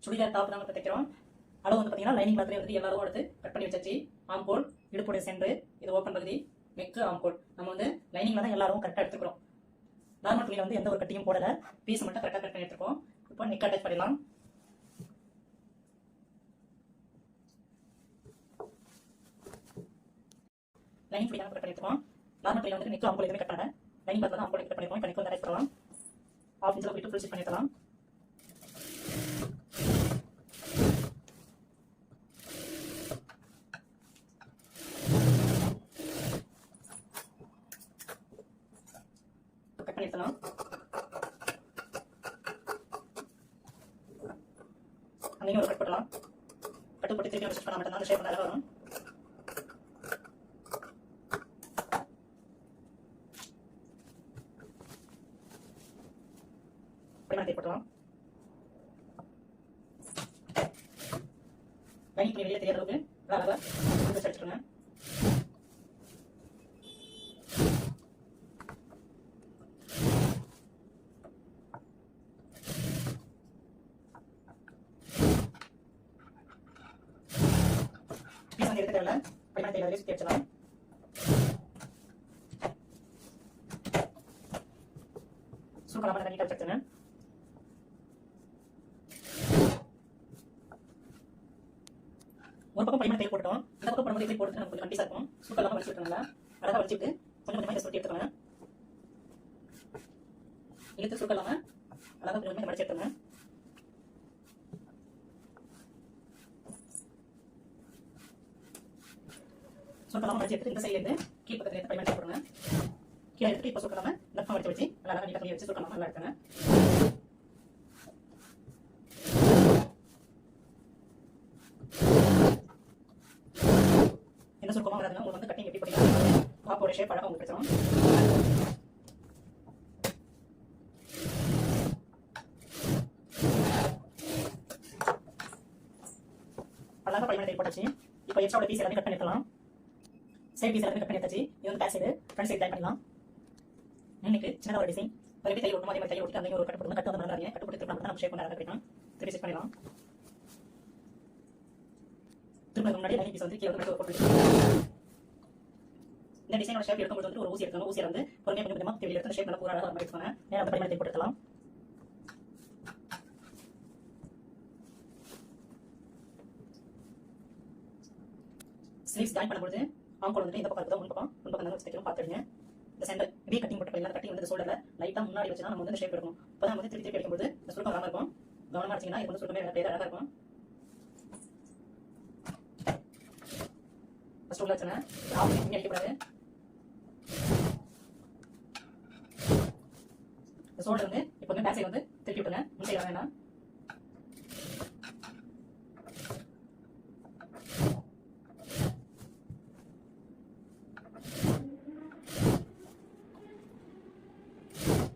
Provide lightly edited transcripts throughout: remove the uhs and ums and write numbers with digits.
Churidar top தான் வந்து தைக்கிறோம். அளவு வந்து பார்த்தீங்கன்னா லைனிங் கிளாத்லேயே வந்து எல்லாரும் எடுத்து கட் பண்ணி வச்சாச்சு. ஆம்கோல், இடுப்புடைய சென்டர், இது ஓப்பன் பகுதி, நெக்கு, ஆம்கோல். நம்ம வந்து லைனிங்ல தான் எல்லாரும் கரெக்டாக எடுத்துக்கிறோம். நார்மல் துணியில் வந்து எந்த ஒரு கட்டியும் போடலை, பீஸ் மட்டும் கரெக்டாக கட் பண்ணி எடுத்துருக்கோம். இப்போ நெக் அட்டாச் பண்ணிடலாம். லைனிங் துணி தான் கட் பண்ணிருக்கோம். நார்மல் துணியில் வந்து நெக்கு, ஆம்கோல் எதுவுமே கட் பண்ணல. லைனிங் கிளாத் தான் ஆம்கோல் கட் பண்ணிருக்கோம். இப்போ நெக் வந்து அட்டாச் பண்ணலாம். 1/2 இன்ச்சில் போயிட்டு ஃபுல் ஸ்டிச் பண்ணிடலாம். கட் பண்ணிடலாம். அங்கேயும் ஒரு கட் போடலாம். கட்டு போட்டு திருப்பி ஸ்டிச் பண்ண மட்டும் தான் ஷேப் நல்லா வரும். போடலாம். லைனிங் துணி வெளியே தெரியாத அளவுக்கு அழகாக அடிச்சுடுங்க. பீஸ் வந்து எடுக்க தேவையில்ல, படிமான தேவையில்லை, சுற்றி வச்சலாம். சுருக்கலாம் பண்ணி நீட்டாக வச்சுருங்க. ஒரு பக்கம் படிமான தையல் போட்டோம், இந்த பக்கம் போடும்போது இப்படி போட்டு நமக்கு கொஞ்சம் கண்டிப்பாக இருக்கும். சூப்பராக வலிச்சு விட்டுருங்களா, அழகாக வலிச்சுட்டு கொஞ்சம் கொஞ்சமாக சுருட்டி எடுத்துக்கோங்க. இழுத்து சுருக்கலாம அழகாக கொஞ்சம் கொஞ்சமாக மடிச்சு எடுத்துங்க. சுருக்கலாம மடிச்சு எடுத்து இந்த சைட்லேருந்து கீழ் பக்கத்துல இருந்து படிமான போடுங்க. கீழே எடுத்து இப்போ சுருக்கலாம இந்த பக்கம் மடிச்சு வச்சு அழகாக நீட்டாக வச்சு சுருக்கலாம நல்லா எடுத்துங்க. என்ன சுருக்கமாக வராதுன்னா உங்களுக்கு வந்து கட்டிங் எப்படி பண்ணிக்கலாம், பாப்போட ஷேப் அழகாக உங்களுக்கு கிடைச்சிடும். அழகாக படிமான தையல் போட்டாச்சு. இப்போ எக்ஸ்ட்ரா பீஸ் எல்லாமே கட் பண்ணி எடுக்கலாம். சைட் பீஸ் எல்லாமே கட் பண்ணி எடுத்தாச்சு. இது வந்து back side, front side type பண்ணலாம். இன்னைக்கு சின்னதாக ஒரு டிசைன் ஒரு எப்படி தையல் ஓட்டணும், அதே மாதிரி தையல் ஓட்டி அங்கே ஒரு கட்டு போட்டு கட்டு வந்து நல்லா கட்டு போட்டு திரும்ப நம்ம ஷேப் பண்ண அழகாக கிடைக்கும். திருப்பி செட் பண்ணிடலாம். திரும்ப முன்னாடி லைனிங் பீஸ் வந்து கீழே வந்து போட்டு இந்த டிசைனோட ஷேப் எடுக்கும்போது வந்து ஒரு ஊசி எடுக்கணும். ஊசியை வந்து பொறுமையாக கொஞ்சம் கொஞ்சமாக தேவையில் எடுத்து ஷேப் நல்லா பூரா அழகாக எடுத்துக்கோங்க. நேரம் அந்த படிமான தையல் போட்டுக்கலாம். ஸ்லீவ்ஸ் ஜாயின் பண்ணும்போது ஆம்கோல் வந்துட்டு இந்த பக்கம் இருக்குதோ முன் பக்கம் தான் தைக்கணும், பார்த்துடுங்க. இந்த சென்டர் வி கட்டிங் போட்டு எல்லா கட்டிங் வந்து சோல்டரில் லைட்டாக முன்னாடி வச்சுனா நம்ம வந்து ஷேப் எடுக்கணும். அப்போ தான் வந்து திருப்பி அடிக்கும்போது இந்த சுருக்கம் வராமல் இருக்கும். கவனமாக அடிச்சிங்கன்னா இது வந்து சுருக்கமே வேறு அழகாக இருக்கும். ஃபர்ஸ்ட் உள்ள வச்சுங்க, இங்கே அடிக்கக்கூடாது. இந்த சோல்டர் வந்து இப்போ வந்து பேக் சைடு வந்து திருப்பி விட்டுங்க, முன் சைடு வேணாம்.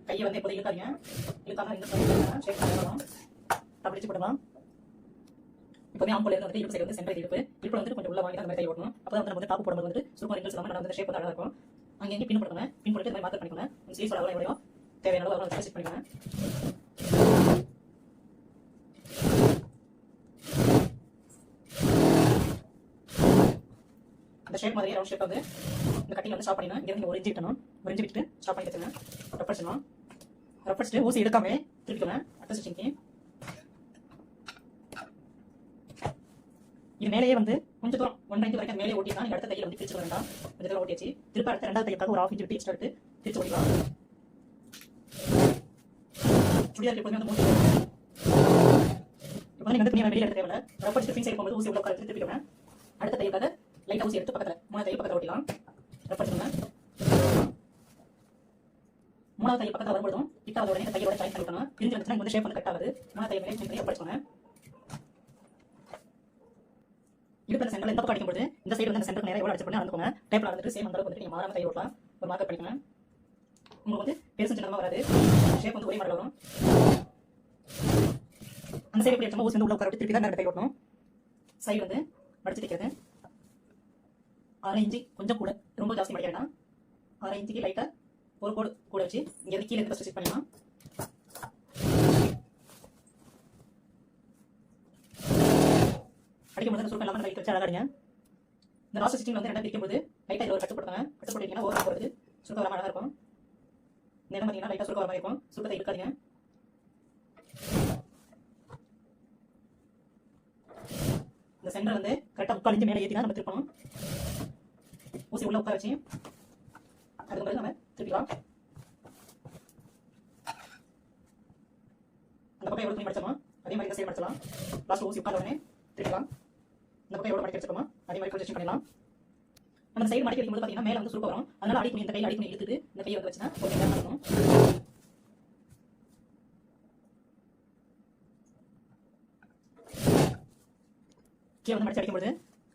கையை வந்து எப்போது இழுக்காதீங்க, இழுக்காம இந்த சைடு ஷேப் பண்ணலாம். தப்பிச்சு போடலாம். இப்போதே ஆம்கோல் இருந்து வந்து இடுப்பு சைடு வந்து சென்டர் இடுப்பு வந்து கொஞ்சம் உள்ள வாங்கி அந்த மாதிரி தையல் ஓட்டணும். அப்போ தான் வந்து நம்ம டாப் போடும்போது வந்து சுருக்கம் ரிங்கல்ஸ் இல்லாமல் நம்ம வந்து ஷேப் வந்து அழகாக இருக்கும். அங்கே பின் போட்டுக்கோங்க. பின் போட்டு இந்த மாதிரி மார்க் பண்ணிக்கோங்க. ஸ்லீவ்ஸ் அளவு எவ்வளோ தேவையான அளவு அவ்வளோ ஸ்டிச் பண்ணிக்கோங்க. இந்த ஷேப் மாதிரி ரவுண்ட் ஷேப் வந்து இந்த கட்டிங் வந்து ஸ்டாப் பண்ணிடணும். இங்கே ஒரு இன்ச்சு விட்டணும், ஒரு இன்ச்சு விட்டு ஸ்டாப் பண்ணி வச்சுங்க. ரப் அடிச்சிடலாம். ரப் அடிச்சுட்டு ஊசி எடுக்காம திருப்பிக்கோங்க அடுத்த ஸ்டிச்சிங்க்கு. இது மேலேயே வந்து கொஞ்சம் தூரம் 1 இன்ச் வரைக்கும் மேலே ஓட்டினா நீங்கள் அடுத்த தையல் வந்து பிரிச்சு வேண்டாம். கொஞ்சம் தூரம் ஓட்டியாச்சு. திருப்பி அடுத்த ரெண்டாவது தையலுக்காக ஒரு 1/2 இன்ச் விட்டு எக்ஸ்ட்ரா எடுத்து பிரிச்சு ஓட்டிக்கலாம். சுடிதார் எப்போதுமே வந்து மூச்சு இப்போ வந்து நீங்கள் வந்து துணியை வெளியில் எடுக்க தேவையில்ல. ரப் அடிச்சுட்டு பின் சைடு போகும்போது ஊசி உள்ள உட்கார திருப்பிக்கோங்க. அடுத்த தையலுக்காக லைட்டாக ஊசி எடுத்து பக்கத்தில் 3 தையல் பக்கத்தில் ஓட்டிக்கலாம். ரப் அடிச்சுக்கோங்க. 3வது தையல் பக்கத்தில் வரும்போதும் கிட்டாவது உடனே தையோட ஜாயின் பண்ணிக்கணும். பிரிஞ்சு வந்துச்சுன்னா இந்த ஷேப் வந்து கட் ஆகுது. 3வது தையல் மேலே பண்ணி படிச்சுக்கோங்க. இடுப்பில் சென்டர் இந்த பக்கம் அடிக்கும்போது இந்த சைடு வந்து அந்த சென்டருக்கு நேரம் எவ்வளோ அடிச்சு பண்ணி நடந்துக்கோங்க. டேப்பில் வந்துட்டு சேம் அந்த அளவுக்கு வந்துட்டு நீங்கள் மாறாமல் தையல் ஓட்டலாம். ஒரு மார்க்கப் பண்ணிக்கோங்க. உங்களுக்கு வந்து பெருசு சின்னமாக வராது, ஷேப் வந்து ஒரே மாதிரி வரும். அந்த சைடு எப்படி அடிச்சோமோ ஊசி வந்து உள்ள உட்கார விட்டு திருப்பி தான் தையல் ஓட்டணும். சைடு வந்து மடிச்சு தைக்கிறது 1/2 இன்ச்சு கொஞ்சம் கூட, ரொம்ப ஜாஸ்தி மடிக்க வேண்டாம். 1/2 இன்ச்சுக்கு லைட்டாக ஒரு கோடு கூட வச்சு இங்கே கீழே இருந்து ஸ்டிச் பண்ணிடலாம். வந்து அந்த சுருக்கம் இல்லாமல் லைட் வச்சு அழகாடிங்க. இந்த லாஸ்ட் ஸ்டிச்சிங் வந்து ரெண்டா பிரிக்கும்போது லைட்டாக இதில் ஒரு கட்டு போடுங்க. கட்டு போட்டிங்கன்னா ஓவர் போகிறது சுருக்கம் வர அழகாக இருக்கும். இந்த இடம் பார்த்தீங்கன்னா லைட்டாக சுருக்கம் வர மாதிரி இருக்கும். சுருக்கத்தை இருக்காதீங்க. இந்த சென்டர் வந்து கரெக்டாக 3/4 இன்ச் மேலே ஏற்றி தான் நம்ம திருப்பணும். ஊசி உள்ள உட்கார வச்சு அதுக்கு பிறகு நம்ம திருப்பிக்கலாம். அந்த பக்கம் எவ்வளோ துணி மடிச்சோமோ அதே மாதிரி இந்த சைடு மடிச்சலாம். லாஸ்ட் ஊசி உட்கார உடனே திருப்பிக்கலாம். இந்த பக்கம் எவ்வளோ மடிக்க வச்சுக்கோமோ அதே மாதிரி ப்ரொஜெக்ஷன் பண்ணிடலாம். நம்ம சைடு மடிக்க வைக்கும்போது பார்த்தீங்கன்னா மேலே வந்து சுருக்கம் வரும். அதனால அடி துணி இந்த கையில் அடி துணி இழுத்துட்டு இந்த கையை வந்து வச்சுன்னா ஒரு நேரம் இருக்கும். கீழே வந்து மடிச்சு அடிக்கும்போது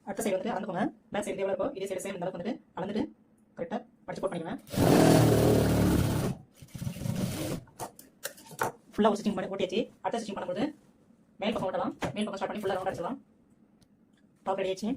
அடுத்த சைடு வந்துட்டு அளந்துக்கோங்க. பேக் சைடு எவ்வளோ இருக்கோ இதே சைடு சேம் இந்த அளவுக்கு வந்துட்டு அளந்துட்டு கரெக்டாக மடிச்சு போட் பண்ணிக்கோங்க. ஃபுல்லாக ஒரு ஸ்டிச்சிங் பண்ணி போட்டியாச்சு. அடுத்த ஸ்டிச்சிங் பண்ணும்போது மேல் பக்கம் விடலாம். மேல் பக்கம் ஸ்டார்ட் பண்ணி ஃபுல்லாக ரவுண்ட் அடிச்சிடலாம். டாப் ரெடி ஆச்சு.